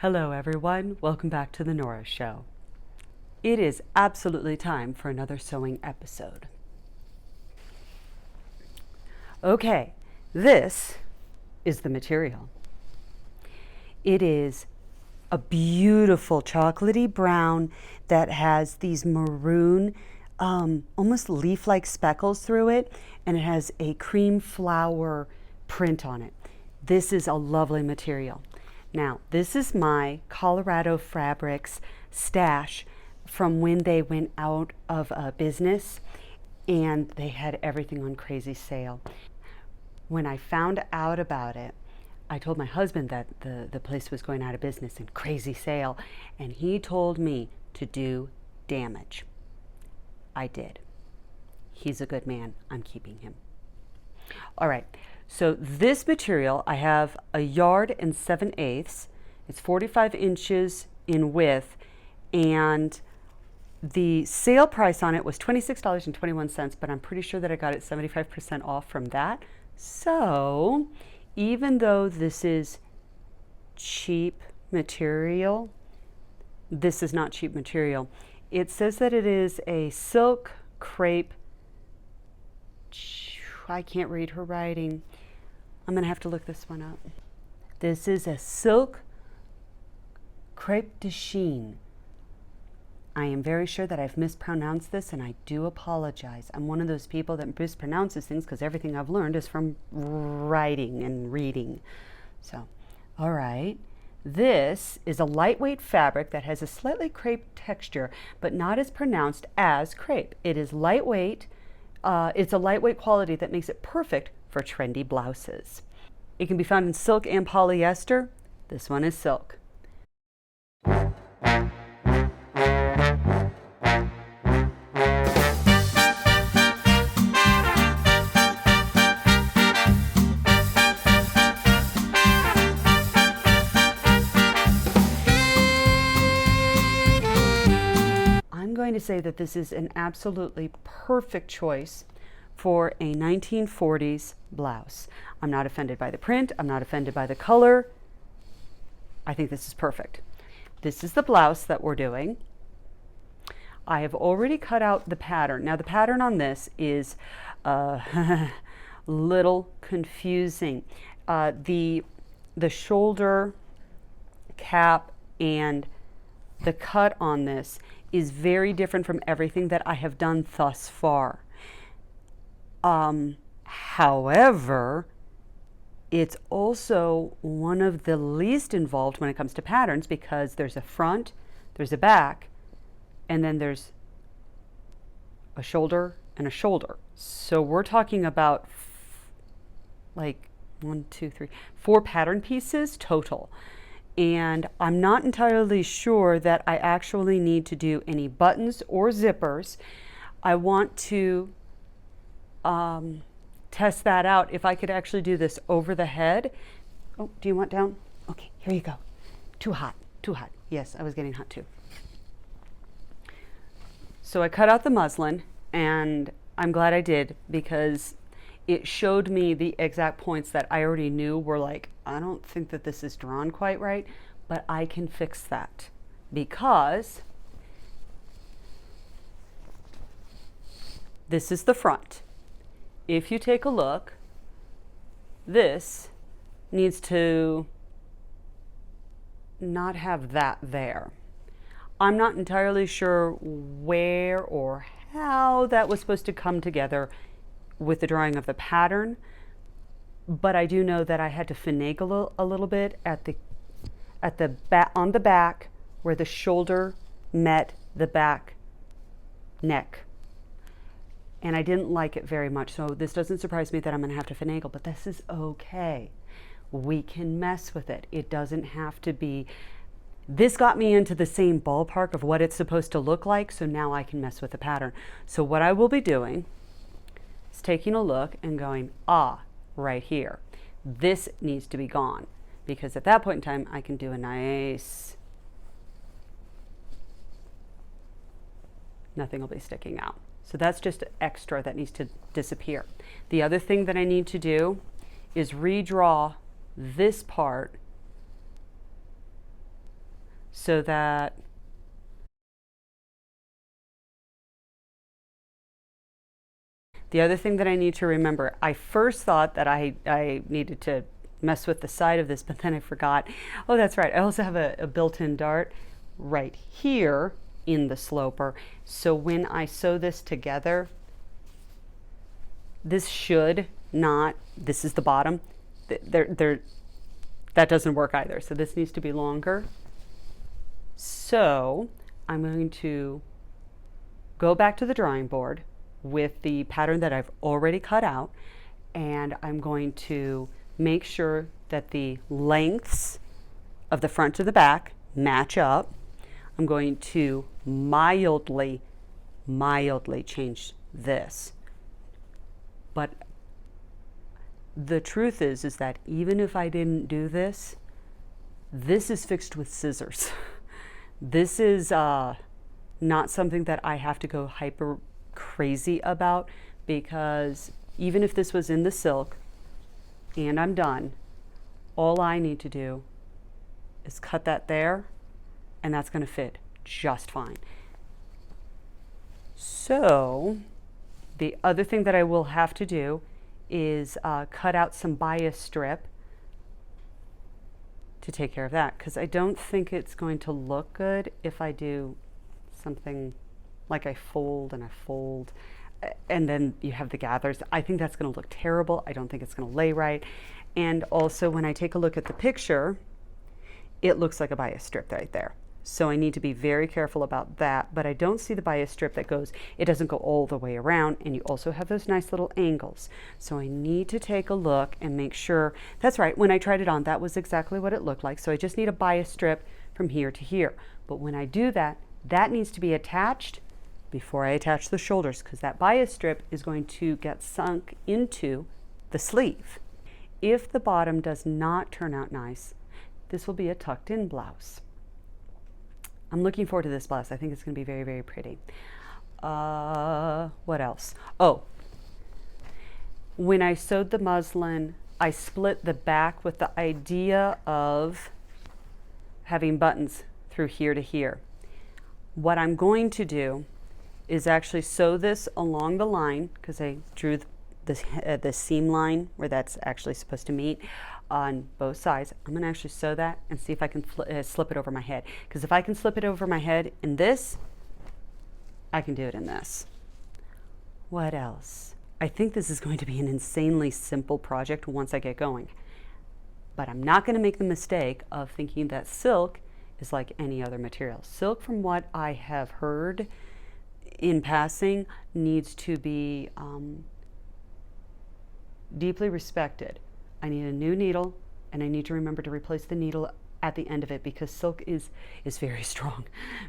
Hello everyone, welcome back to the Nora Show. It is absolutely time for another sewing episode. Okay, this is the material. It is a beautiful chocolatey brown that has these maroon, almost leaf-like speckles through it, and it has a cream flower print on it. This is a lovely material. Now, this is my Colorado Fabrics stash from when they went out of business and they had everything on crazy sale. When I found out about it, I told my husband that the place was going out of business and crazy sale, and he told me to do damage. I did. He's a good man. I'm keeping him. All right. So this material, I have 1 yard and 7/8. It's 45 inches in width, and the sale price on it was $26.21, but I'm pretty sure that I got it 75% off from that. So even though this is cheap material, this is not cheap material. It says that it is a silk crepe. I can't read her writing. I'm going to have to look this one up. This is a silk crepe de chine. I am very sure that I've mispronounced this, and I do apologize. I'm one of those people that mispronounces things because everything I've learned is from writing and reading. So, all right. This is a lightweight fabric that has a slightly crepe texture, but not as pronounced as crepe. It is lightweight. It's a lightweight quality that makes it perfect for trendy blouses. It can be found in silk and polyester. This one is silk. I'm going to say that this is an absolutely perfect choice for a 1940s blouse. I'm not offended by the print. I'm not offended by the color. I think this is perfect. This is the blouse that we're doing. I have already cut out the pattern. Now the pattern on this is a little confusing. The shoulder cap and the cut on this is very different from everything that I have done thus far. However, it's also one of the least involved when it comes to patterns because there's a front, there's a back, and then there's a shoulder and a shoulder. So we're talking about like 4 pattern pieces total. And I'm not entirely sure that I actually need to do any buttons or zippers. I want to test that out if I could actually do this over the head. Oh, do you want down? Okay, here you go. Too hot, too hot. Yes, I was getting hot too. So I cut out the muslin, and I'm glad I did because it showed me the exact points that I already knew were like, I don't think that this is drawn quite right, but I can fix that because this is the front. If you take a look, this needs to not have that there. I'm not entirely sure where or how that was supposed to come together with the drawing of the pattern, but I do know that I had to finagle a little bit at the back, on the back where the shoulder met the back neck. And I didn't like it very much, so this doesn't surprise me that I'm going to have to finagle, but this is okay. We can mess with it. It doesn't have to be. This got me into the same ballpark of what it's supposed to look like, so now I can mess with the pattern. So what I will be doing is taking a look and going, right here. This needs to be gone, because at that point in time, I can do a nice, nothing will be sticking out. So that's just extra that needs to disappear. The other thing that I need to do is redraw this part so that the other thing that I need to remember, I first thought that I needed to mess with the side of this, but then I forgot. Oh, that's right. I also have a built-in dart right here in the sloper. So when I sew this together, this should not, this is the bottom. That doesn't work either. So this needs to be longer. So I'm going to go back to the drawing board with the pattern that I've already cut out, and I'm going to make sure that the lengths of the front to the back match up. I'm going to mildly change this. But the truth is that even if I didn't do this, this is fixed with scissors. This is not something that I have to go hyper crazy about, because even if this was in the silk and I'm done, all I need to do is cut that there, and that's going to fit just fine. So the other thing that I will have to do is cut out some bias strip to take care of that, because I don't think it's going to look good if I do something like I fold and then you have the gathers. I think that's going to look terrible. I don't think it's going to lay right. And also when I take a look at the picture, it looks like a bias strip right there. So I need to be very careful about that, but I don't see the bias strip that goes, it doesn't go all the way around, and you also have those nice little angles. So I need to take a look and make sure, that's right, when I tried it on, that was exactly what it looked like. So I just need a bias strip from here to here. But when I do that, that needs to be attached before I attach the shoulders, because that bias strip is going to get sunk into the sleeve. If the bottom does not turn out nice, this will be a tucked in blouse. I'm looking forward to this blouse. I think it's going to be very, very pretty. What else? Oh, when I sewed the muslin, I split the back with the idea of having buttons through here to here. What I'm going to do is actually sew this along the line, because I drew the seam line where that's actually supposed to meet on both sides. I'm going to actually sew that and see if I can slip it over my head, because if I can slip it over my head in this, I can do it in this. What else? I think this is going to be an insanely simple project once I get going, but I'm not going to make the mistake of thinking that silk is like any other material. Silk, from what I have heard in passing, needs to be deeply respected. I need a new needle, and I need to remember to replace the needle at the end of it, because silk is very strong,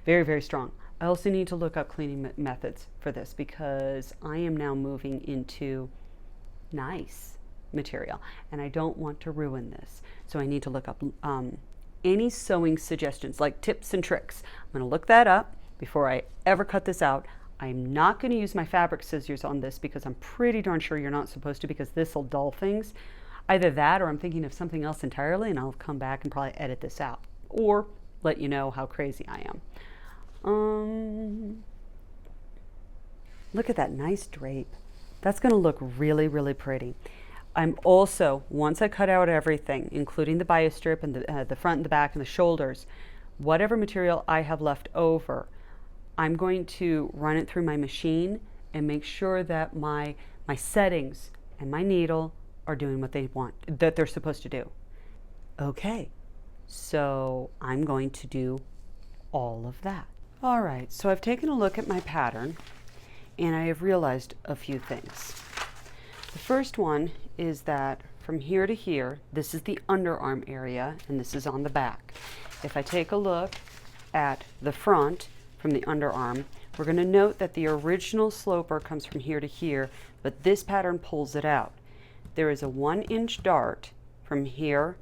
very, very strong. I also need to look up cleaning methods for this, because I am now moving into nice material and I don't want to ruin this. So I need to look up any sewing suggestions, like tips and tricks. I'm going to look that up before I ever cut this out. I'm not going to use my fabric scissors on this, because I'm pretty darn sure you're not supposed to, because this will dull things. Either that, or I'm thinking of something else entirely, and I'll come back and probably edit this out, or let you know how crazy I am. Look at that nice drape. That's going to look really, really pretty. I'm also, once I cut out everything, including the bias strip and the front and the back and the shoulders, whatever material I have left over, I'm going to run it through my machine and make sure that my settings and my needle are doing what they want, that they're supposed to do. Okay, so I'm going to do all of that. All right, so I've taken a look at my pattern and I have realized a few things. The first one is that from here to here, this is the underarm area and this is on the back. If I take a look at the front from the underarm, we're going to note that the original sloper comes from here to here, but this pattern pulls it out. There is a 1-inch dart from here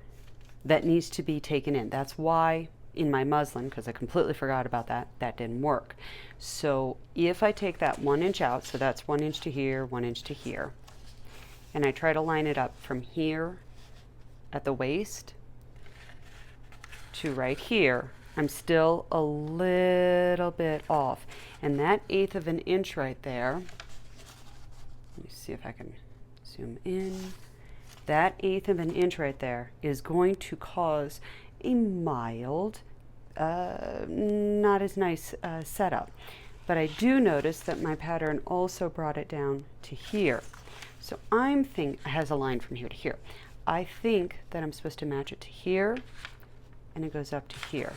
that needs to be taken in. That's why in my muslin, because I completely forgot about that, that didn't work. So if I take that 1 inch out, so that's 1 inch to here, 1 inch to here, and I try to line it up from here at the waist to right here, I'm still a little bit off. And that 1/8 of an inch right there, let me see if I can zoom in. That 1/8 of an inch right there is going to cause a mild, not as nice setup. But I do notice that my pattern also brought it down to here. So I'm thinking, it has a line from here to here. I think that I'm supposed to match it to here, and it goes up to here.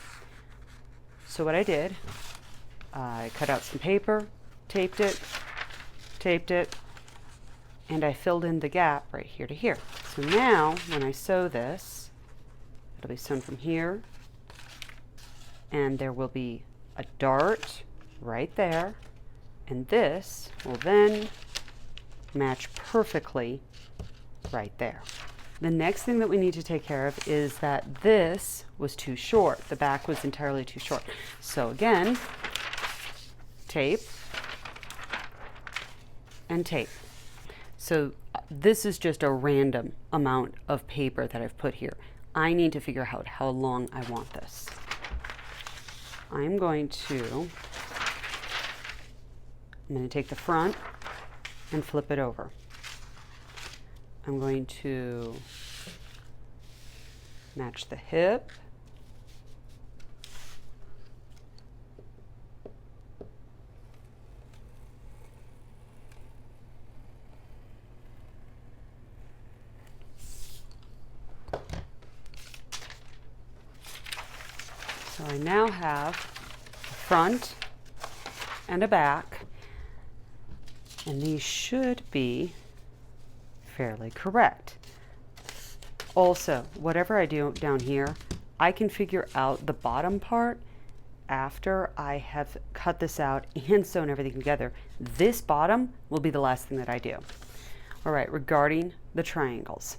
So what I did, I cut out some paper, taped it, and I filled in the gap right here to here. So now, when I sew this, it'll be sewn from here, and there will be a dart right there, and this will then match perfectly right there. The next thing that we need to take care of is that this was too short. The back was entirely too short. So again, tape and tape. So this is just a random amount of paper that I've put here. I need to figure out how long I want this. I'm going to take the front and flip it over. I'm going to match the hip. So I now have a front and a back, and these should be fairly correct. Also, whatever I do down here, I can figure out the bottom part after I have cut this out and sewn everything together. This bottom will be the last thing that I do. All right, regarding the triangles.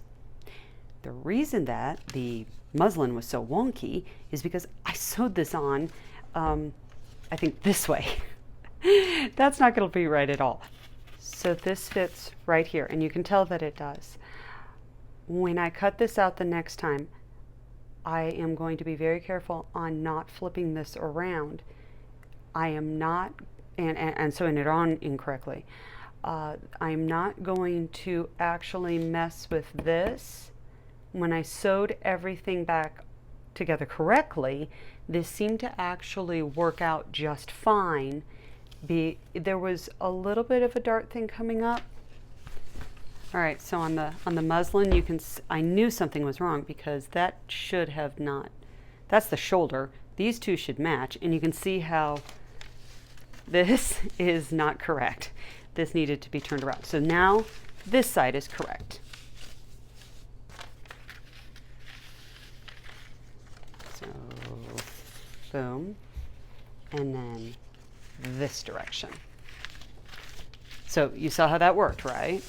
The reason that the muslin was so wonky is because I sewed this on, I think this way. That's not going to be right at all. So this fits right here, and you can tell that it does. When I cut this out the next time, I am going to be very careful on not flipping this around. I am not, and sewing it on incorrectly. I'm not going to actually mess with this. When I sewed everything back together correctly, this seemed to actually work out just fine. There was a little bit of a dart thing coming up. All right, so on the muslin, you can, I knew something was wrong because that should have not, that's the shoulder. These two should match, and you can see how this is not correct. This needed to be turned around. So now this side is correct. So, boom, and then this direction. So you saw how that worked, right?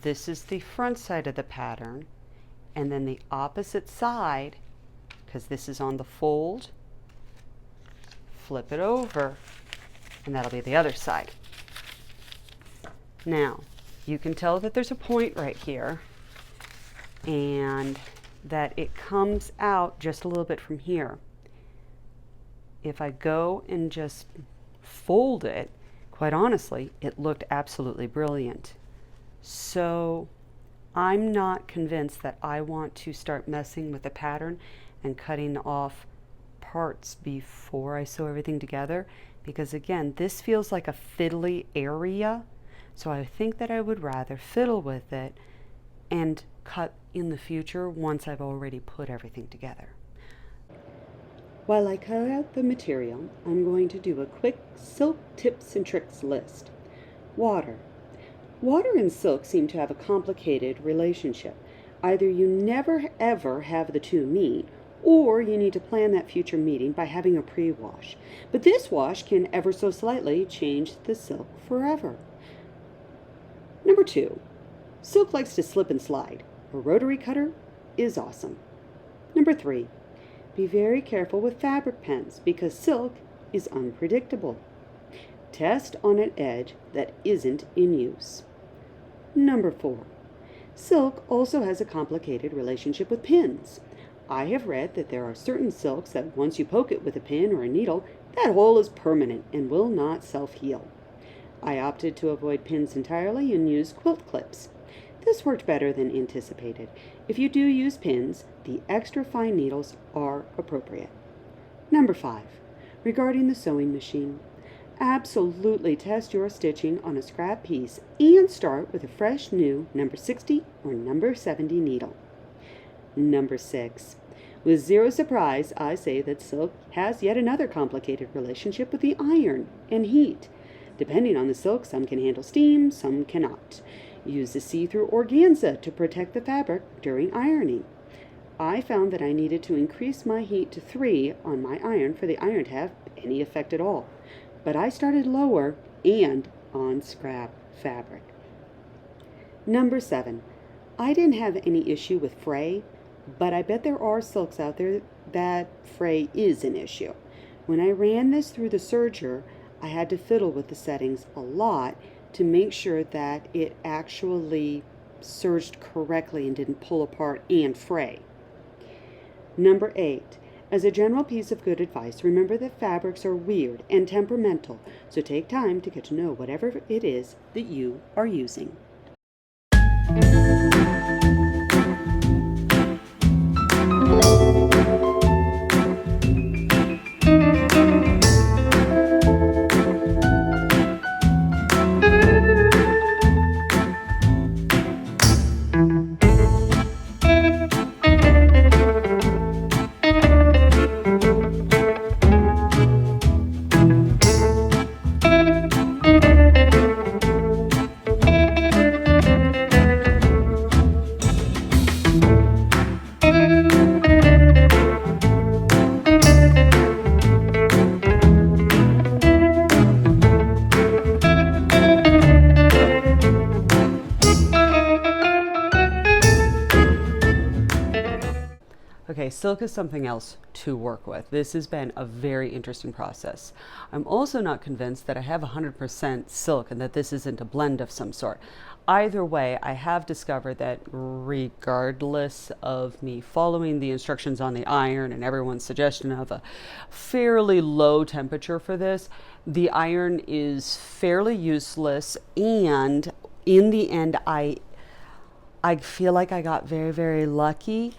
This is the front side of the pattern, and then the opposite side, because this is on the fold, flip it over, and that'll be the other side. Now, you can tell that there's a point right here, and that it comes out just a little bit from here. If I go and just fold it, quite honestly, it looked absolutely brilliant. So I'm not convinced that I want to start messing with the pattern and cutting off parts before I sew everything together, because again, this feels like a fiddly area. So I think that I would rather fiddle with it and cut in the future once I've already put everything together. While I cut out the material, I'm going to do a quick silk tips and tricks list. Water. Water and silk seem to have a complicated relationship. Either you never ever have the two meet, or you need to plan that future meeting by having a pre-wash. But this wash can ever so slightly change the silk forever. Number 2, silk likes to slip and slide. A rotary cutter is awesome. Number 3, be very careful with fabric pens because silk is unpredictable. Test on an edge that isn't in use. Number 4, silk also has a complicated relationship with pins. I have read that there are certain silks that once you poke it with a pin or a needle, that hole is permanent and will not self-heal. I opted to avoid pins entirely and use quilt clips. This worked better than anticipated. If you do use pins, the extra fine needles are appropriate. Number 5. Regarding the sewing machine. Absolutely test your stitching on a scrap piece and start with a fresh new number 60 or number 70 needle. Number 6. With zero surprise, I say that silk has yet another complicated relationship with the iron and heat. Depending on the silk, some can handle steam, some cannot. Use a see-through organza to protect the fabric during ironing. I found that I needed to increase my heat to 3 on my iron for the iron to have any effect at all. But I started lower and on scrap fabric. Number 7. I didn't have any issue with fray, but I bet there are silks out there that fray is an issue. When I ran this through the serger, I had to fiddle with the settings a lot to make sure that it actually serged correctly and didn't pull apart and fray. Number 8. As a general piece of good advice, remember that fabrics are weird and temperamental, so take time to get to know whatever it is that you are using. Okay, silk is something else to work with. This has been a very interesting process. I'm also not convinced that I have 100% silk and that this isn't a blend of some sort. Either way, I have discovered that regardless of me following the instructions on the iron and everyone's suggestion of a fairly low temperature for this, the iron is fairly useless, and in the end, I feel like I got very, very lucky.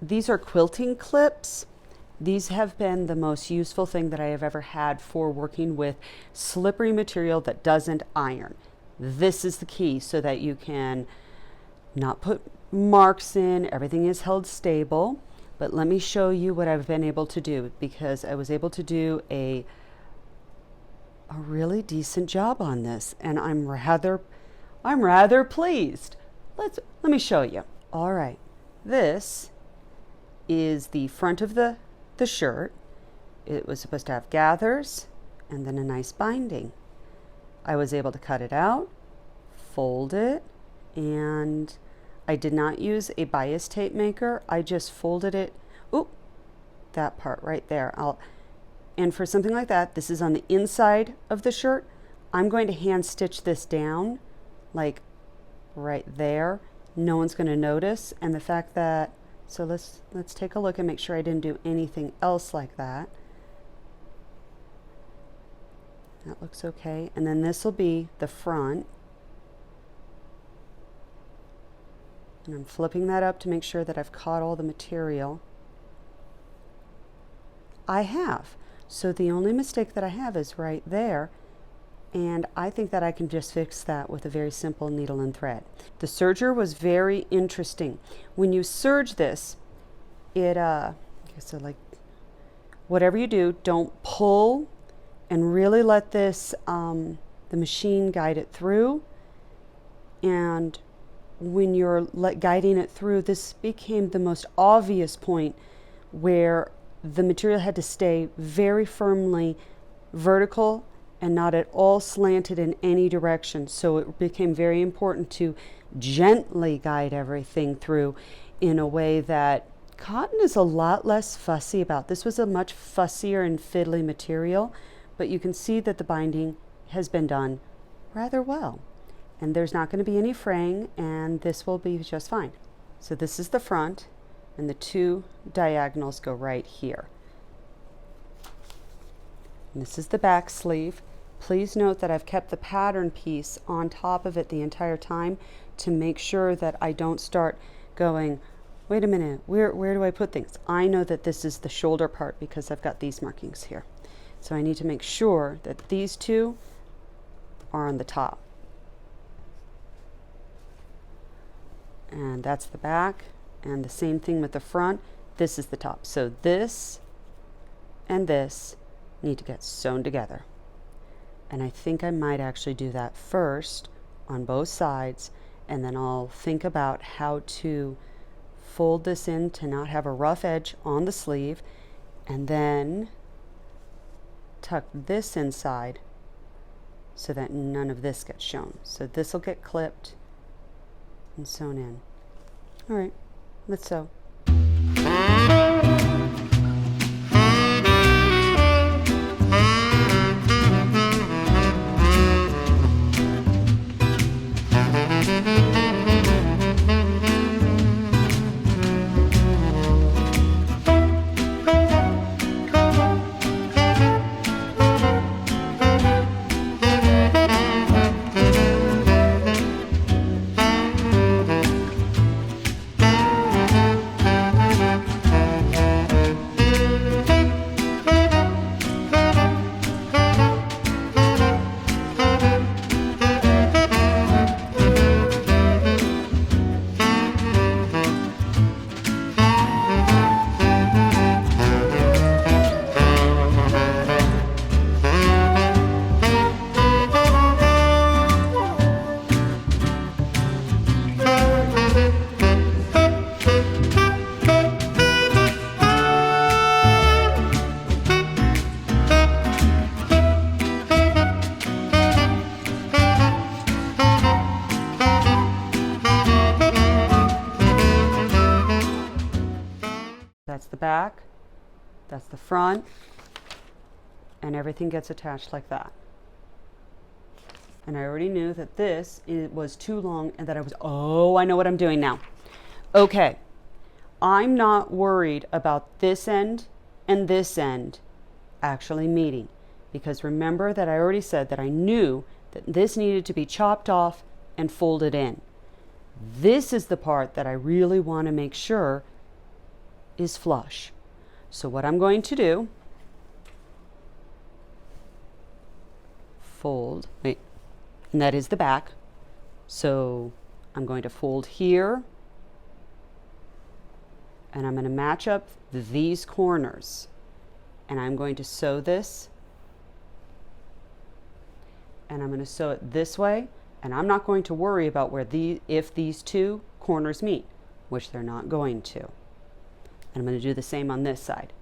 These are quilting clips. These have been the most useful thing that I have ever had for working with slippery material that doesn't iron. This is the key so that you can not put marks in, everything is held stable. But let me show you what I've been able to do, because I was able to do a really decent job on this, and I'm rather pleased. Let me show you. All right, this is the front of the shirt. It was supposed to have gathers and then a nice binding. I was able to cut it out, fold it, and I did not use a bias tape maker. I just folded it. Oop, that part right there. And for something like that, this is on the inside of the shirt. I'm going to hand stitch this down, like right there. No one's going to notice. And the fact that, so let's take a look and make sure I didn't do anything else like that. That looks okay. And then this will be the front. And I'm flipping that up to make sure that I've caught all the material. I have. So the only mistake that I have is right there. And I think that I can just fix that with a very simple needle and thread. The serger was very interesting. When you serge this, so like whatever you do, don't pull, and really let this, the machine guide it through. And when you're guiding it through, this became the most obvious point where the material had to stay very firmly vertical and not at all slanted in any direction. So it became very important to gently guide everything through in a way that cotton is a lot less fussy about. This was a much fussier and fiddly material, but you can see that the binding has been done rather well. And there's not going to be any fraying, and this will be just fine. So this is the front, and the two diagonals go right here. And this is the back sleeve. Please note that I've kept the pattern piece on top of it the entire time to make sure that I don't start going, wait a minute, where do I put things? I know that this is the shoulder part because I've got these markings here. So I need to make sure that these two are on the top. And that's the back, and the same thing with the front. This is the top. So this and this need to get sewn together. And I think I might actually do that first on both sides, and then I'll think about how to fold this in to not have a rough edge on the sleeve, and then tuck this inside so that none of this gets shown. So this will get clipped and sewn in. All right, let's sew. That's the back, that's the front, and everything gets attached like that. And I already knew that this was too long and that I was, oh, I know what I'm doing now. Okay, I'm not worried about this end and this end actually meeting, because remember that I already said that I knew that this needed to be chopped off and folded in. This is the part that I really want to make sure is flush. So what I'm going to do, fold, wait, and that is the back. So I'm going to fold here, and I'm going to match up these corners, and I'm going to sew this, and I'm going to sew it this way, and I'm not going to worry about where if these two corners meet, which they're not going to. And I'm going to do the same on this side.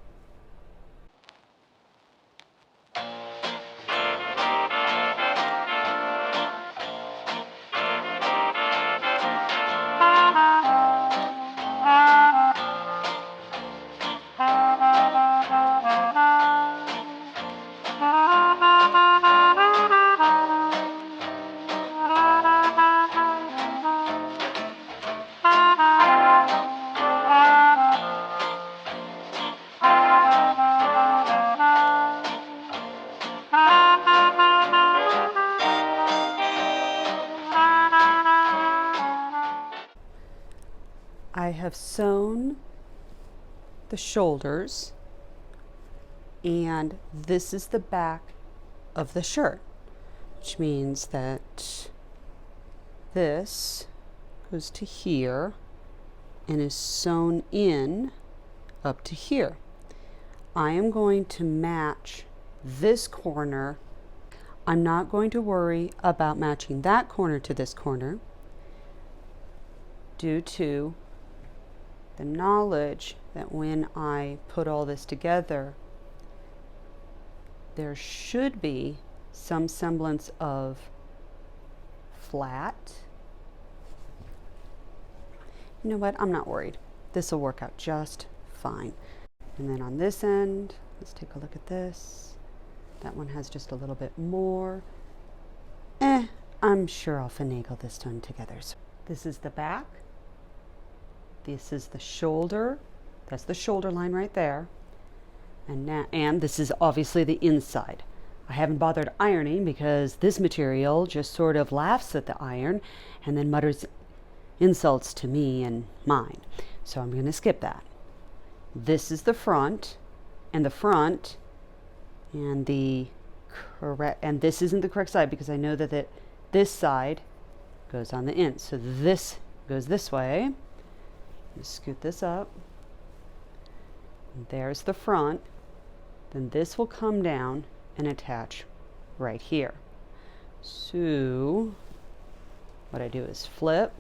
I have sewn the shoulders, and this is the back of the shirt, which means that this goes to here and is sewn in up to here. I am going to match this corner. I'm not going to worry about matching that corner to this corner due to the knowledge that when I put all this together, there should be some semblance of flat. You know what? I'm not worried. This will work out just fine. And then on this end, let's take a look at this. That one has just a little bit more. I'm sure I'll finagle this one together. So this is the back. This is the shoulder, That's the shoulder line right there. And this is obviously the inside. I haven't bothered ironing because this material just sort of laughs at the iron and then mutters insults to me and mine. So I'm going to skip that. This is the front, and the front and the correct, and this isn't the correct side because I know that this side goes on the in. So this goes this way. Just scoot this up. And there's the front. Then this will come down and attach right here. So what I do is flip,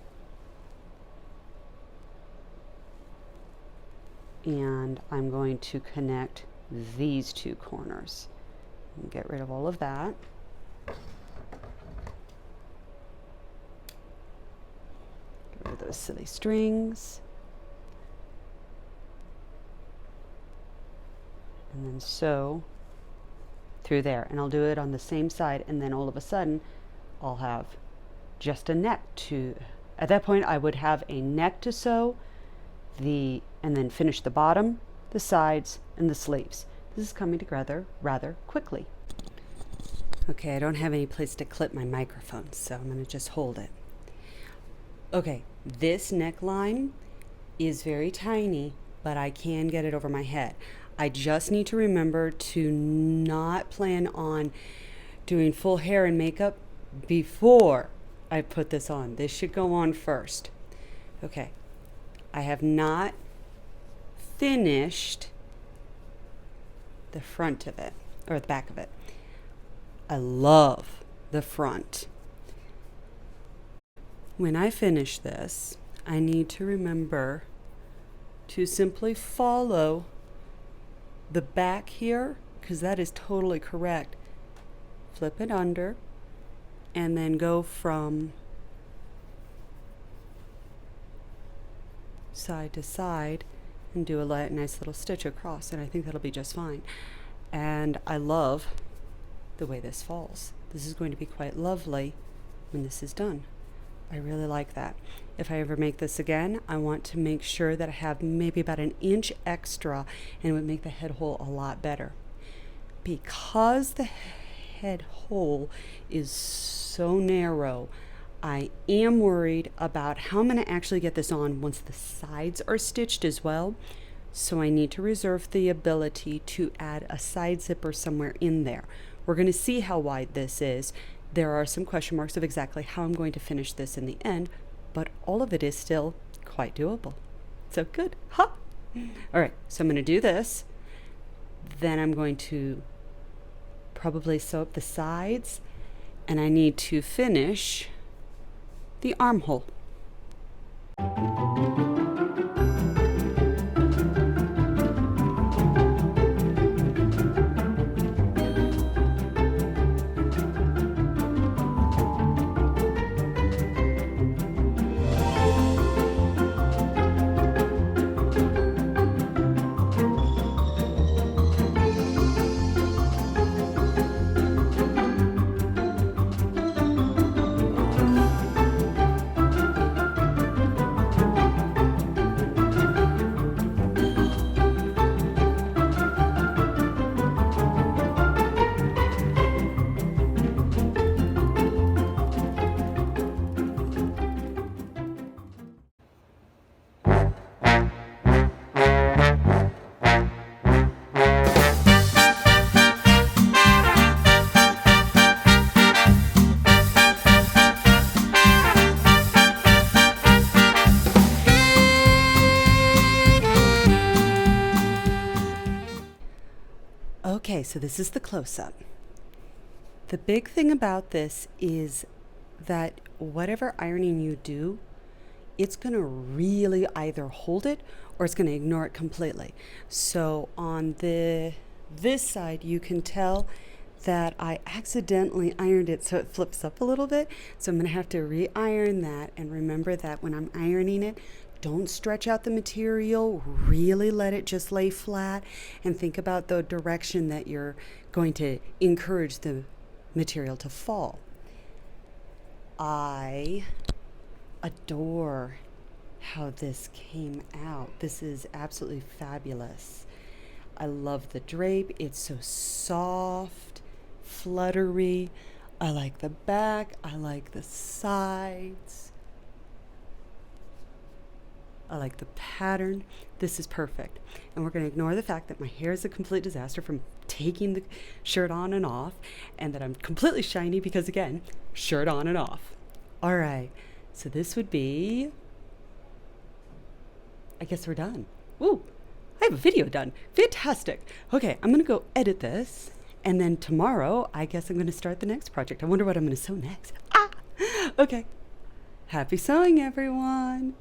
and I'm going to connect these two corners and get rid of all of that. Get rid of those silly strings. And then sew through there, and I'll do it on the same side, and then all of a sudden I'll have just a neck to, at that point I would have a neck to sew, and then finish the bottom, the sides, and the sleeves. This is coming together rather quickly. Okay, I don't have any place to clip my microphone, so I'm going to just hold it. Okay, this neckline is very tiny, but I can get it over my head. I just need to remember to not plan on doing full hair and makeup before I put this on. This should go on first. Okay, I have not finished the front of it, or the back of it. I love the front. When I finish this, I need to remember to simply follow the back here, because that is totally correct. Flip it under and then go from side to side and do a nice little stitch across, and I think that'll be just fine. And I love the way this falls. This is going to be quite lovely when this is done. I really like that. If I ever make this again, I want to make sure that I have maybe about an inch extra, and it would make the head hole a lot better. Because the head hole is so narrow, I am worried about how I'm going to actually get this on once the sides are stitched as well. So I need to reserve the ability to add a side zipper somewhere in there. We're going to see how wide this is. There are some question marks of exactly how I'm going to finish this in the end, but all of it is still quite doable. So good. Ha! All right, so I'm going to do this. Then I'm going to probably sew up the sides, and I need to finish the armhole. Okay, so this is the close-up. The big thing about this is that whatever ironing you do, it's going to really either hold it or it's going to ignore it completely. So on this side, you can tell that I accidentally ironed it so it flips up a little bit. So I'm going to have to re-iron that, and remember that when I'm ironing it, don't stretch out the material, really let it just lay flat, and think about the direction that you're going to encourage the material to fall. I adore how this came out. This is absolutely fabulous. I love the drape. It's so soft, fluttery. I like the back. I like the sides. I like the pattern. This is perfect. And we're going to ignore the fact that my hair is a complete disaster from taking the shirt on and off, and that I'm completely shiny because, again, shirt on and off. All right. So this would be, I guess we're done. Ooh, I have a video done. Fantastic. Okay, I'm going to go edit this. And then tomorrow, I guess I'm going to start the next project. I wonder what I'm going to sew next. Ah! Okay. Happy sewing, everyone.